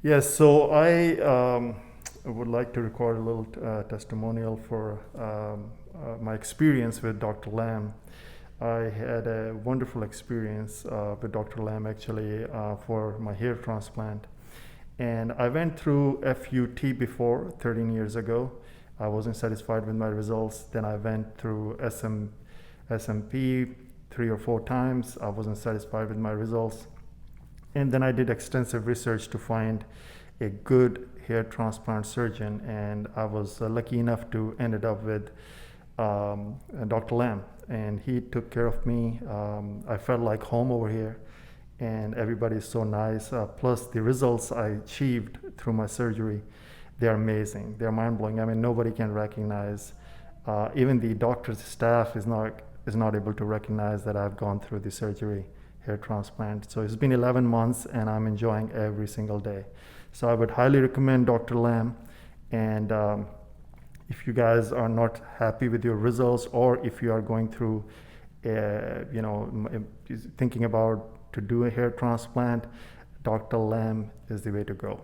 Yes, so I would like to record a little testimonial for my experience with Dr. Lam. I had a wonderful experience with Dr. Lam actually for my hair transplant. And I went through FUE before 13 years ago. I wasn't satisfied with my results. Then I went through SMP 3 or 4 times. I wasn't satisfied with my results. And then I did extensive research to find a good hair transplant surgeon, and I was lucky enough to ended up with Dr. Lam, and he took care of me. I felt like home over here, and everybody is so nice. Plus, the results I achieved through my surgery, they are amazing. They're mind-blowing. I mean, nobody can recognize. Even the doctor's staff is not able to recognize that I've gone through the surgery. Hair transplant. So it's been 11 months and I'm enjoying every single day. So I would highly recommend Dr. Lam. And if you guys are not happy with your results, or if you are going through, thinking about to do a hair transplant, Dr. Lam is the way to go.